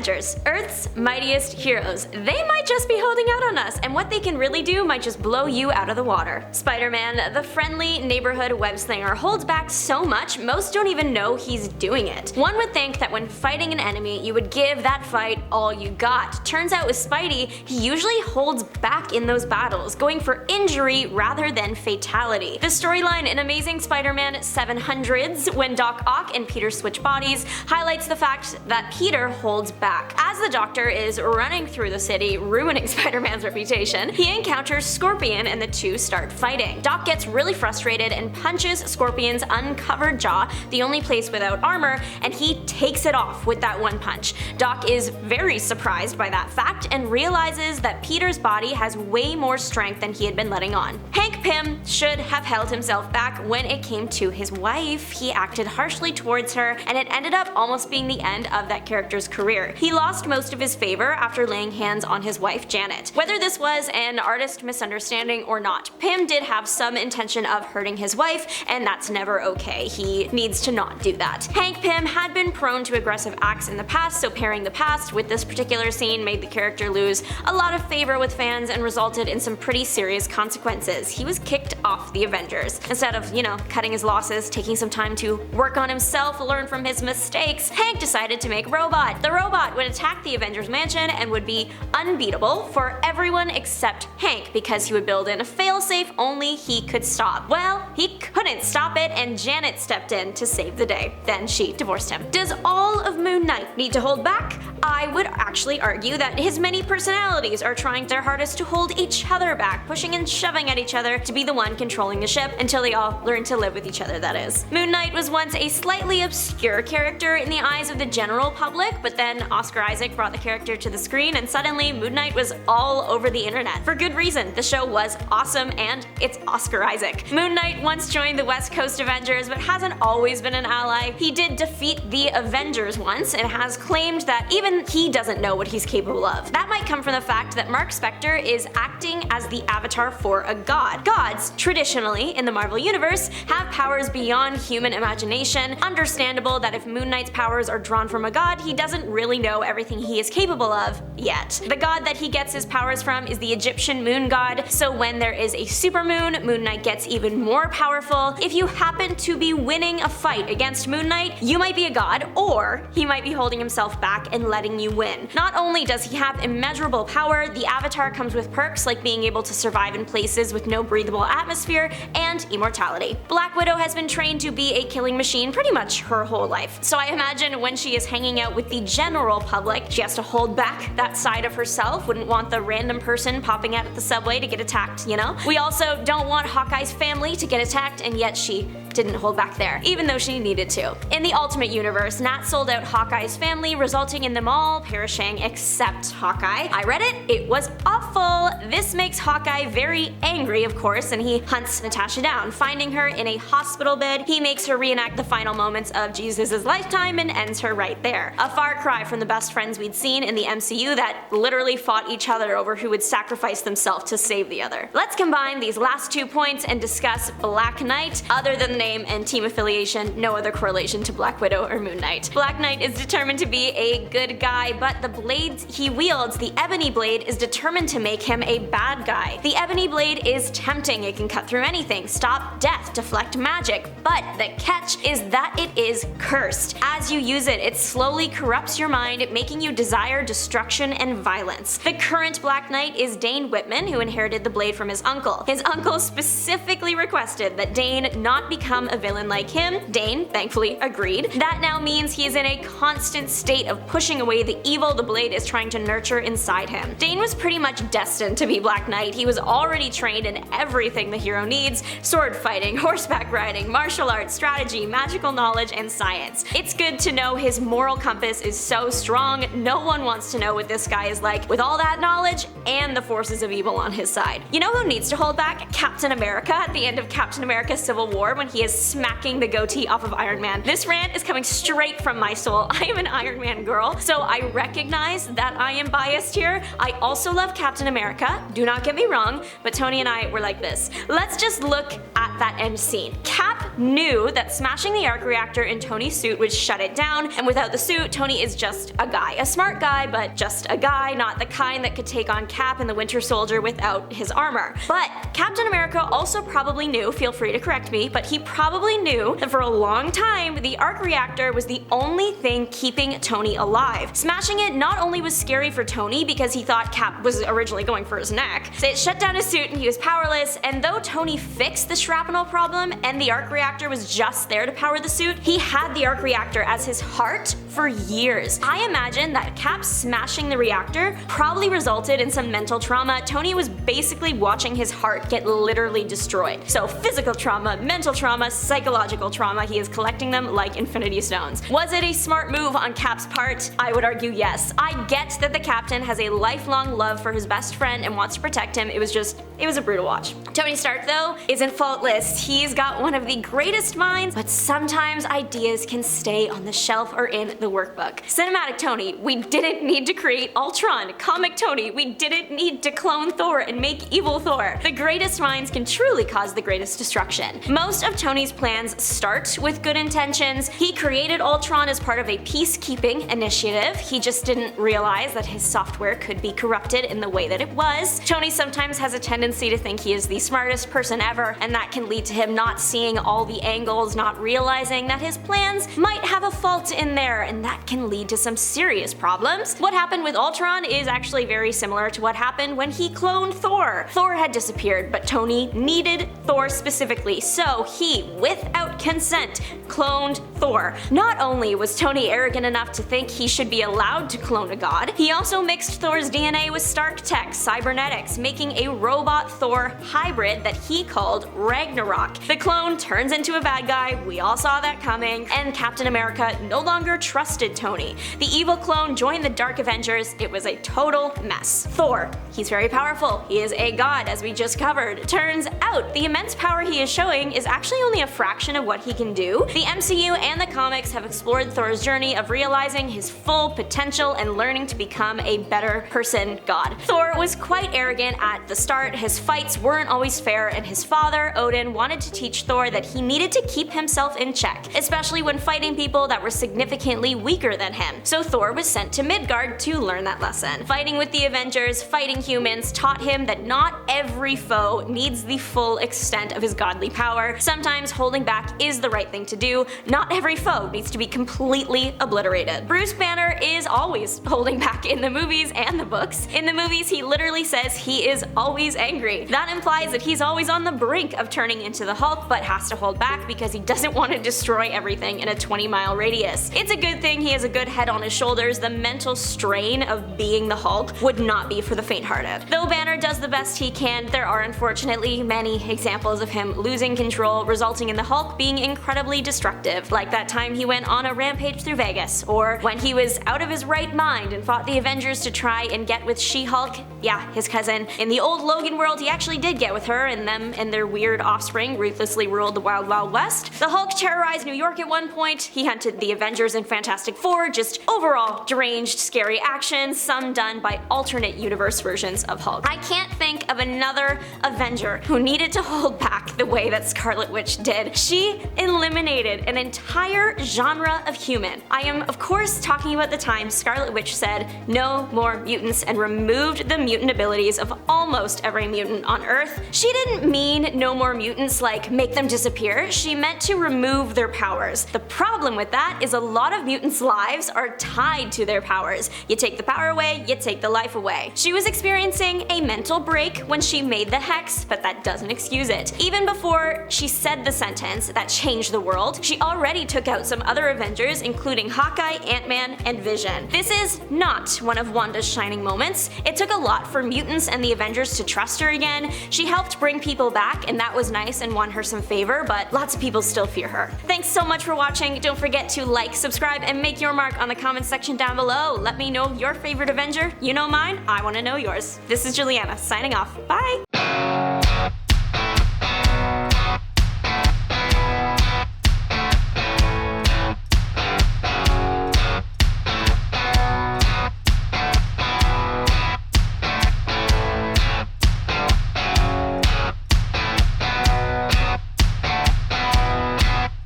Avengers, Earth's mightiest heroes. They might just be holding out on us, and what they can really do might just blow you out of the water. Spider-Man, the friendly neighborhood web-slinger, holds back so much most don't even know he's doing it. One would think that when fighting an enemy, you would give that fight all you got. Turns out with Spidey, he usually holds back in those battles, going for injury rather than fatality. The storyline in Amazing Spider-Man 700s, when Doc Ock and Peter switch bodies, highlights the fact that Peter holds back. As the Doctor is running through the city, ruining Spider-Man's reputation, he encounters Scorpion and the two start fighting. Doc gets really frustrated and punches Scorpion's uncovered jaw, the only place without armor, and he takes it off with that one punch. Doc is very surprised by that fact and realizes that Peter's body has way more strength than he had been letting on. Hank Pym should have held himself back when it came to his wife. He acted harshly towards her, and it ended up almost being the end of that character's career. He lost most of his favor after laying hands on his wife Janet. Whether this was an artist misunderstanding or not, Pym did have some intention of hurting his wife, and that's never okay. He needs to not do that. Hank Pym had been prone to aggressive acts in the past, so pairing the past with this particular scene made the character lose a lot of favor with fans and resulted in some pretty serious consequences. He was kicked off the Avengers. Instead of, cutting his losses, taking some time to work on himself, learn from his mistakes, Hank decided to make a robot. The robot would attack the Avengers mansion and would be unbeatable for everyone except Hank, because he would build in a failsafe only he could stop. Well, he couldn't stop it, and Janet stepped in to save the day. Then she divorced him. Does all of Moon Knight need to hold back? I would actually argue that his many personalities are trying their hardest to hold each other back, pushing and shoving at each other to be the one controlling the ship until they all learn to live with each other, that is. Moon Knight was once a slightly obscure character in the eyes of the general public, but then Oscar Isaac brought the character to the screen and suddenly Moon Knight was all over the internet. For good reason. The show was awesome and it's Oscar Isaac. Moon Knight once joined the West Coast Avengers but hasn't always been an ally. He did defeat the Avengers once and has claimed that even he doesn't know what he's capable of. That might come from the fact that Mark Spector is acting as the avatar for a god. Gods, traditionally in the Marvel Universe, have powers beyond human imagination. Understandable that if Moon Knight's powers are drawn from a god, he doesn't really know everything he is capable of yet. The god that he gets his powers from is the Egyptian moon god, so when there is a supermoon, Moon Knight gets even more powerful. If you happen to be winning a fight against Moon Knight, you might be a god, or he might be holding himself back and letting you win. Not only does he have immeasurable power, the avatar comes with perks like being able to survive in places with no breathable atmosphere and immortality. Black Widow has been trained to be a killing machine pretty much her whole life, so I imagine when she is hanging out with the general public, she has to hold back that side of herself, wouldn't want the random person popping out at the subway to get attacked, We also don't want Hawkeye's family to get attacked, and yet she didn't hold back there, even though she needed to. In the Ultimate Universe, Nat sold out Hawkeye's family, resulting in them all perishing except Hawkeye. I read it, it was awful. This makes Hawkeye very angry, of course, and he hunts Natasha down. Finding her in a hospital bed, he makes her reenact the final moments of Jesus' lifetime and ends her right there. A far cry from the best friends we'd seen in the MCU that literally fought each other over who would sacrifice themselves to save the other. Let's combine these last 2 points and discuss Black Knight. Other than the name and team affiliation, no other correlation to Black Widow or Moon Knight. Black Knight is determined to be a good guy, but the blades he wields, the ebony blade, is determined to make him a bad guy. The ebony blade is tempting, it can cut through anything, stop death, deflect magic, but the catch is that it is cursed. As you use it, it slowly corrupts your mind, making you desire destruction and violence. The current Black Knight is Dane Whitman, who inherited the blade from his uncle. His uncle specifically requested that Dane not become a villain like him. Dane thankfully agreed. That now means he is in a constant state of pushing away the evil the blade is trying to nurture inside him. Dane was pretty much destined to be Black Knight. He was already trained in everything the hero needs: sword fighting, horseback riding, martial arts, strategy, magical knowledge, and science. It's good to know his moral compass is so strong, no one wants to know what this guy is like with all that knowledge and the forces of evil on his side. You know who needs to hold back? Captain America at the end of Captain America Civil War when he is smacking the goatee off of Iron Man. This rant is coming straight from my soul. I am an Iron Man girl, so I recognize that I am biased here. I also love Captain America, do not get me wrong, but Tony and I were like this. Let's just look at that end scene. Cap Cap knew that smashing the arc reactor in Tony's suit would shut it down, and without the suit, Tony is just a guy. A smart guy, but just a guy, not the kind that could take on Cap and the Winter Soldier without his armor. But Captain America also probably knew, feel free to correct me, but he probably knew that for a long time, the arc reactor was the only thing keeping Tony alive. Smashing it not only was scary for Tony because he thought Cap was originally going for his neck, so it shut down his suit and he was powerless, and though Tony fixed the shrapnel problem and the arc reactor was just there to power the suit, he had the arc reactor as his heart for years. I imagine that Cap smashing the reactor probably resulted in some mental trauma. Tony was basically watching his heart get literally destroyed. So physical trauma, mental trauma, psychological trauma, he is collecting them like Infinity Stones. Was it a smart move on Cap's part? I would argue yes. I get that the Captain has a lifelong love for his best friend and wants to protect him. It was a brutal watch. Tony Stark, though, isn't faultless. He's got one of the greatest minds, but sometimes ideas can stay on the shelf or in the workbook. Cinematic Tony, we didn't need to create Ultron. Comic Tony, we didn't need to clone Thor and make evil Thor. The greatest minds can truly cause the greatest destruction. Most of Tony's plans start with good intentions. He created Ultron as part of a peacekeeping initiative. He just didn't realize that his software could be corrupted in the way that it was. Tony sometimes has a tendency to think he is the smartest person ever, and that can lead to him not seeing all the angles, not realizing that his plans might have a fault in there, and that can lead to some serious problems. What happened with Ultron is actually very similar to what happened when he cloned Thor. Thor had disappeared, but Tony needed Thor specifically, so he, without consent, cloned Thor. Not only was Tony arrogant enough to think he should be allowed to clone a god, he also mixed Thor's DNA with Stark tech, cybernetics, making a robot Thor hybrid that he called Ragnarok. The clone turns into a bad guy, we all saw that coming, and Captain America no longer trusted Tony. The evil clone joined the Dark Avengers. It was a total mess. Thor, he's very powerful. He is a god, as we just covered. Turns out, the immense power he is showing is actually only a fraction of what he can do. The MCU and the comics have explored Thor's journey of realizing his full potential and learning to become a better person god. Thor was quite arrogant at the start, his fights weren't always fair, and his father, Odin, wanted to teach Thor that he needed to keep himself in check, especially when fighting people that were significantly weaker than him. So Thor was sent to Midgard to learn that lesson. Fighting with the Avengers, fighting humans, taught him that not every foe needs the full extent of his godly power. Sometimes holding back is the right thing to do. Not every foe needs to be completely obliterated. Bruce Banner is always holding back in the movies and the books. In the movies, he literally says he is always angry. That implies that he's always on the brink of turning into the Hulk, but has to hold back because he doesn't want to destroy everything in a 20-mile radius. It's a good thing he has a good head on his shoulders. The mental strain of being the Hulk would not be for the faint-hearted. Though Banner does the best he can, there are unfortunately many examples of him losing control, resulting in the Hulk being incredibly destructive, like that time he went on a rampage through Vegas, or when he was out of his right mind and fought the Avengers to try and get with She-Hulk, yeah, his cousin. In the old Logan world, he actually did get with her, and them and their weird offspring ruthlessly ruled the Wild Wild West. The Hulk terrorized New York at one point, he hunted the Avengers and Fantastic Four, just overall deranged, scary action, some done by alternate universe versions of Hulk. I can't think of another Avenger who needed to hold back the way that Scarlet Witch did. She eliminated an entire genre of human. I am, of course, talking about the time Scarlet Witch said no more mutants and removed the mutant abilities of almost every mutant on Earth. She didn't mean no more mutants like make them disappear, she meant to remove their powers. The problem with that is a lot of mutants' lives are tied to their powers. You take the power away, you take the life away. She was experiencing a mental break when she made the hex, but that doesn't excuse it. Even before she said the sentence that changed the world, she already took out some other Avengers, including Hawkeye, Ant-Man, and Vision. This is not one of Wanda's shining moments. It took a lot for mutants and the Avengers to trust her again. She helped bring people back, and that was nice and won her some favor, but lots of people still fear her. Thanks so much for watching. Don't forget to like, subscribe, and make your mark on the comment section down below. Let me know your favorite Avenger. You know mine, I want to know yours. This is Juliana, signing off. Bye!